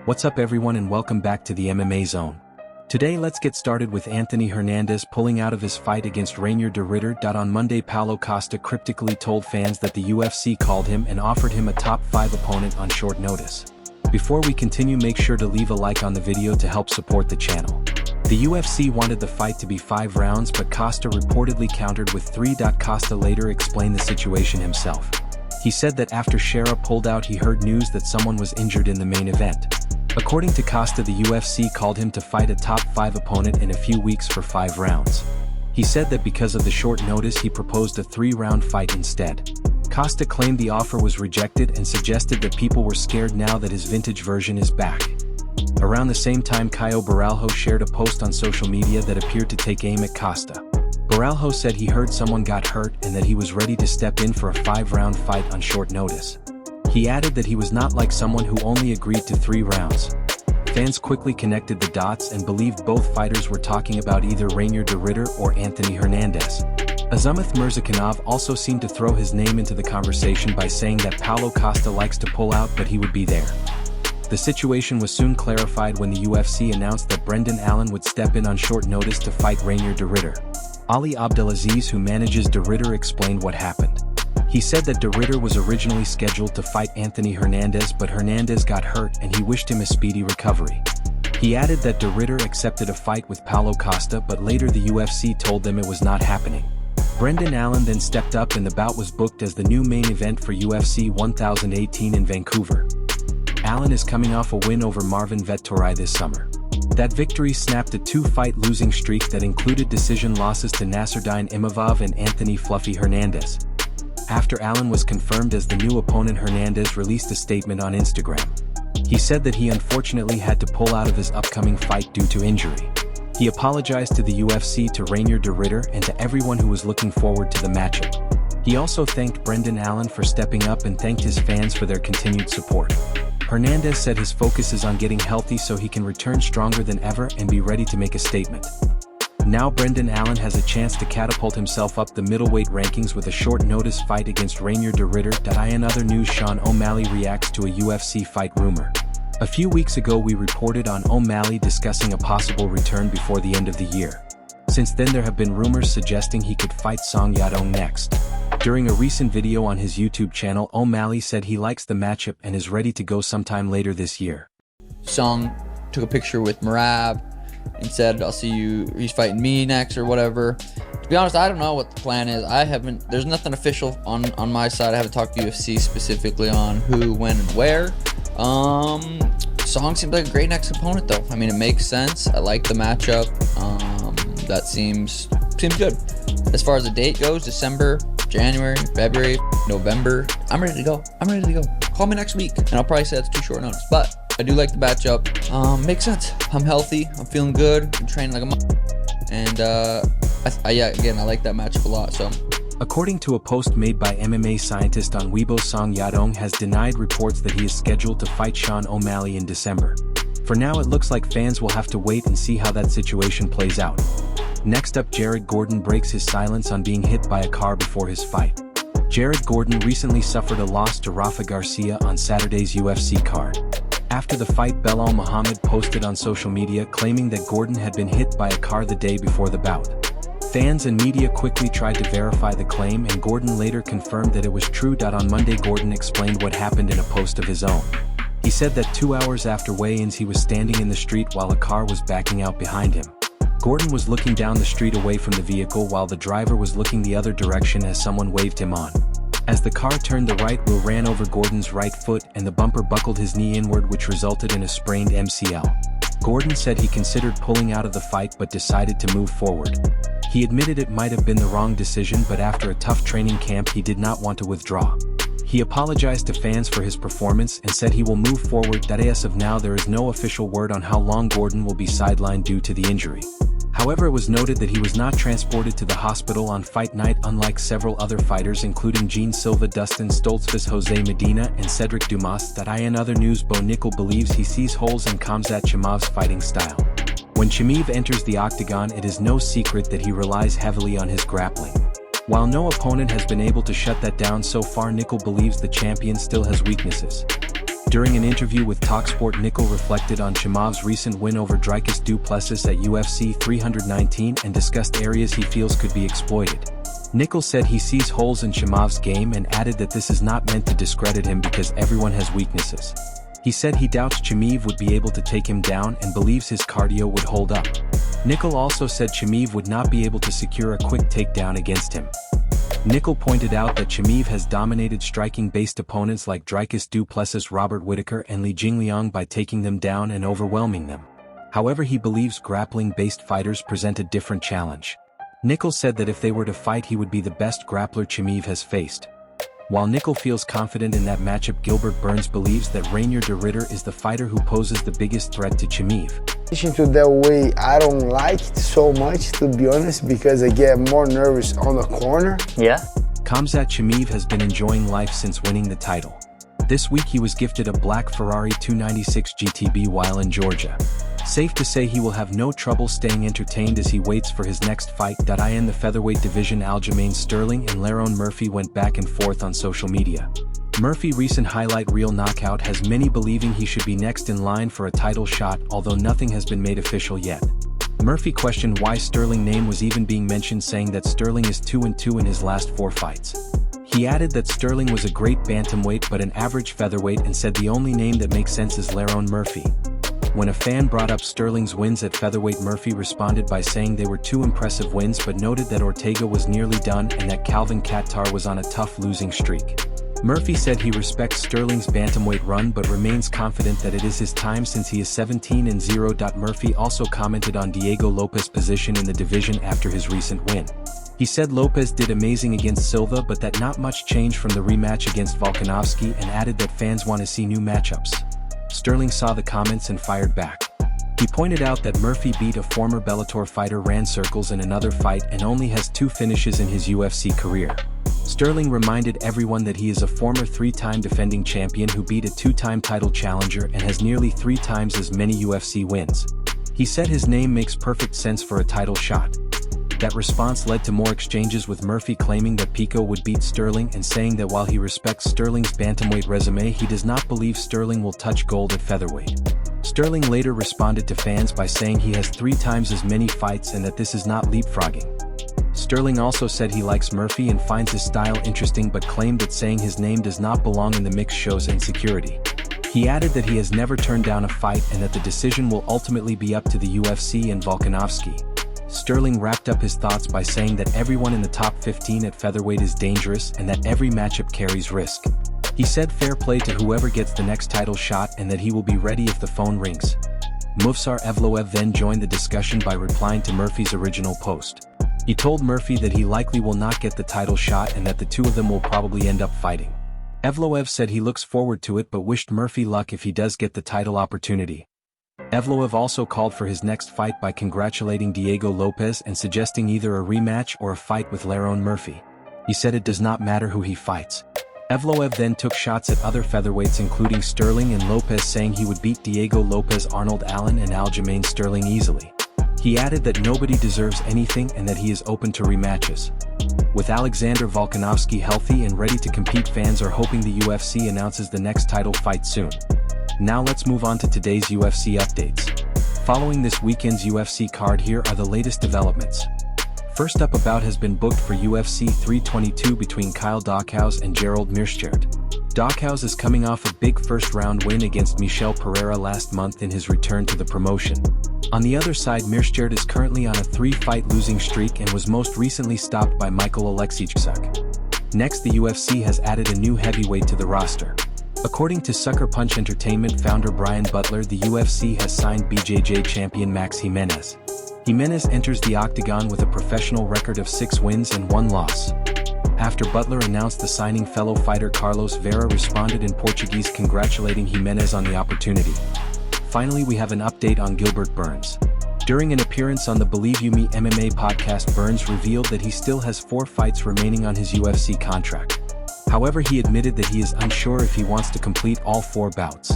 What's up everyone and welcome back to the MMA Zone. Today let's get started with Anthony Hernandez pulling out of his fight against Reinier de Ridder. On Monday, Paulo Costa cryptically told fans that the UFC called him and offered him a top 5 opponent on short notice. Before we continue, make sure to leave a like on the video to help support the channel. The UFC wanted the fight to be 5 rounds, but Costa reportedly countered with 3. Costa later explained the situation himself. He said that after Shera pulled out he heard news that someone was injured in the main event. According to Costa, the UFC called him to fight a top 5 opponent in a few weeks for 5 rounds. He said that because of the short notice he proposed a 3-round fight instead. Costa claimed the offer was rejected and suggested that people were scared now that his vintage version is back. Around the same time, Caio Borralho shared a post on social media that appeared to take aim at Costa. Borralho said he heard someone got hurt and that he was ready to step in for a 5-round fight on short notice. He added that he was not like someone who only agreed to 3 rounds. Fans quickly connected the dots and believed both fighters were talking about either Reinier de Ridder or Anthony Hernandez. Azamat Murzakanov also seemed to throw his name into the conversation by saying that Paulo Costa likes to pull out but he would be there. The situation was soon clarified when the UFC announced that Brendan Allen would step in on short notice to fight Reinier de Ridder. Ali Abdelaziz, who manages de Ridder, explained what happened. He said that de Ridder was originally scheduled to fight Anthony Hernandez, but Hernandez got hurt and he wished him a speedy recovery. He added that de Ridder accepted a fight with Paulo Costa, but later the UFC told them it was not happening. Brendan Allen then stepped up and the bout was booked as the new main event for UFC 1018 in Vancouver. Allen is coming off a win over Marvin Vettori this summer. That victory snapped a 2-fight losing streak that included decision losses to Nasruddin Imavov and Anthony Fluffy Hernandez. After Allen was confirmed as the new opponent, Hernandez released a statement on Instagram. He said that he unfortunately had to pull out of his upcoming fight due to injury. He apologized to the UFC, to Reinier de Ridder, and to everyone who was looking forward to the matchup. He also thanked Brendan Allen for stepping up and thanked his fans for their continued support. Hernandez said his focus is on getting healthy so he can return stronger than ever and be ready to make a statement. Now Brendan Allen has a chance to catapult himself up the middleweight rankings with a short notice fight against Reinier de Ridder. In other news, Sean O'Malley reacts to a UFC fight rumor. A few weeks ago we reported on O'Malley discussing a possible return before the end of the year. Since then there have been rumors suggesting he could fight Song Yadong next. During a recent video on his YouTube channel, O'Malley said he likes the matchup and is ready to go sometime later this year. Song took a picture with Marab and said, I'll see you, he's fighting me next or whatever. To be honest, I don't know what the plan is. There's nothing official on my side. I haven't talked to UFC specifically on who, when, and where. Song seems like a great next opponent though. I mean, it makes sense. I like the matchup. That seems good. As far as the date goes, December, January, February, November, I'm ready to go. Call me next week, and I'll probably say that's too short notice, but I do like the matchup. Makes sense. I'm healthy. I'm feeling good. I'm training like a month. And I like that matchup a lot. So, according to a post made by MMA scientist on Weibo, Song Yadong has denied reports that he is scheduled to fight Sean O'Malley in December. For now, it looks like fans will have to wait and see how that situation plays out. Next up, Jared Gordon breaks his silence on being hit by a car before his fight. Jared Gordon recently suffered a loss to Rafa Garcia on Saturday's UFC card. After the fight, Belal Muhammad posted on social media claiming that Gordon had been hit by a car the day before the bout. Fans and media quickly tried to verify the claim, and Gordon later confirmed that it was true. On Monday, Gordon explained what happened in a post of his own. He said that 2 hours after weigh-ins he was standing in the street while a car was backing out behind him. Gordon was looking down the street away from the vehicle while the driver was looking the other direction as someone waved him on. As the car turned, the right wheel ran over Gordon's right foot and the bumper buckled his knee inward, which resulted in a sprained MCL. Gordon said he considered pulling out of the fight but decided to move forward. He admitted it might have been the wrong decision, but after a tough training camp he did not want to withdraw. He apologized to fans for his performance and said he will move forward. As of now, there is no official word on how long Gordon will be sidelined due to the injury. However, it was noted that he was not transported to the hospital on fight night, unlike several other fighters including Gene Silva, Dustin Stoltzfus, Jose Medina, and Cedric Dumas. In other news, Bo Nickel believes he sees holes in Khamzat Chimav's fighting style. When Chimaev enters the octagon, it is no secret that he relies heavily on his grappling. While no opponent has been able to shut that down so far, Nickel believes the champion still has weaknesses. During an interview with TalkSport, Nickel reflected on Chimaev's recent win over Dricus du Plessis at UFC 319 and discussed areas he feels could be exploited. Nickel said he sees holes in Chimaev's game and added that this is not meant to discredit him because everyone has weaknesses. He said he doubts Chimaev would be able to take him down and believes his cardio would hold up. Nickel also said Chimaev would not be able to secure a quick takedown against him. Nickel pointed out that Chimaev has dominated striking-based opponents like Dricus du Plessis, Robert Whittaker and Li Jingliang by taking them down and overwhelming them. However, he believes grappling-based fighters present a different challenge. Nickel said that if they were to fight, he would be the best grappler Chimaev has faced. While Nickel feels confident in that matchup, Gilbert Burns believes that Reinier de Ridder is the fighter who poses the biggest threat to Chimaev. To that way, I don't like it so much, to be honest, because I get more nervous on the corner. Yeah. Khamzat Chimaev has been enjoying life since winning the title. This week he was gifted a black Ferrari 296 GTB while in Georgia. Safe to say he will have no trouble staying entertained as he waits for his next fight. In the featherweight division, Aljamain Sterling and Lerone Murphy went back and forth on social media. Murphy's recent highlight reel knockout has many believing he should be next in line for a title shot, although nothing has been made official yet. Murphy questioned why Sterling's name was even being mentioned, saying that Sterling is 2-2 in his last 4 fights. He added that Sterling was a great bantamweight but an average featherweight, and said the only name that makes sense is Lerone Murphy. When a fan brought up Sterling's wins at featherweight, Murphy responded by saying they were 2 impressive wins, but noted that Ortega was nearly done and that Calvin Kattar was on a tough losing streak. Murphy said he respects Sterling's bantamweight run but remains confident that it is his time since he is 17-0. Murphy also commented on Diego Lopez's position in the division after his recent win. He said Lopez did amazing against Silva but that not much changed from the rematch against Volkanovski, and added that fans want to see new matchups. Sterling saw the comments and fired back. He pointed out that Murphy beat a former Bellator fighter, ran circles in another fight, and only has 2 finishes in his UFC career. Sterling reminded everyone that he is a former 3-time defending champion who beat a 2-time title challenger and has nearly 3 times as many UFC wins. He said his name makes perfect sense for a title shot. That response led to more exchanges, with Murphy claiming that Pico would beat Sterling and saying that while he respects Sterling's bantamweight resume, he does not believe Sterling will touch gold at featherweight. Sterling later responded to fans by saying he has 3 times as many fights and that this is not leapfrogging. Sterling also said he likes Murphy and finds his style interesting, but claimed that saying his name does not belong in the mix shows insecurity. He added that he has never turned down a fight and that the decision will ultimately be up to the UFC and Volkanovski. Sterling wrapped up his thoughts by saying that everyone in the top 15 at featherweight is dangerous and that every matchup carries risk. He said fair play to whoever gets the next title shot and that he will be ready if the phone rings. Movsar Evloev then joined the discussion by replying to Murphy's original post. He told Murphy that he likely will not get the title shot and that the 2 of them will probably end up fighting. Evloev said he looks forward to it but wished Murphy luck if he does get the title opportunity. Evloev also called for his next fight by congratulating Diego Lopez and suggesting either a rematch or a fight with Lerone Murphy. He said it does not matter who he fights. Evloev then took shots at other featherweights including Sterling and Lopez, saying he would beat Diego Lopez, Arnold Allen and Aljamain Sterling easily. He added that nobody deserves anything and that he is open to rematches. With Alexander Volkanovski healthy and ready to compete, fans are hoping the UFC announces the next title fight soon. Now let's move on to today's UFC updates. Following this weekend's UFC card, here are the latest developments. First up, a bout has been booked for UFC 322 between Kyle Daukaus and Gerald Meerschaert. Daukaus is coming off a big first-round win against Michel Pereira last month in his return to the promotion. On the other side, Meerschaert is currently on a 3-fight losing streak and was most recently stopped by Michael Oleksiejczuk. Next, the UFC has added a new heavyweight to the roster. According to Sucker Punch Entertainment founder Brian Butler, the UFC has signed BJJ champion Max Jimenez. Jimenez enters the octagon with a professional record of 6 wins and 1 loss. After Butler announced the signing, fellow fighter Carlos Vera responded in Portuguese congratulating Jimenez on the opportunity. Finally, we have an update on Gilbert Burns. During an appearance on the Believe You Me MMA podcast, Burns revealed that he still has 4 fights remaining on his UFC contract. However, he admitted that he is unsure if he wants to complete all 4 bouts.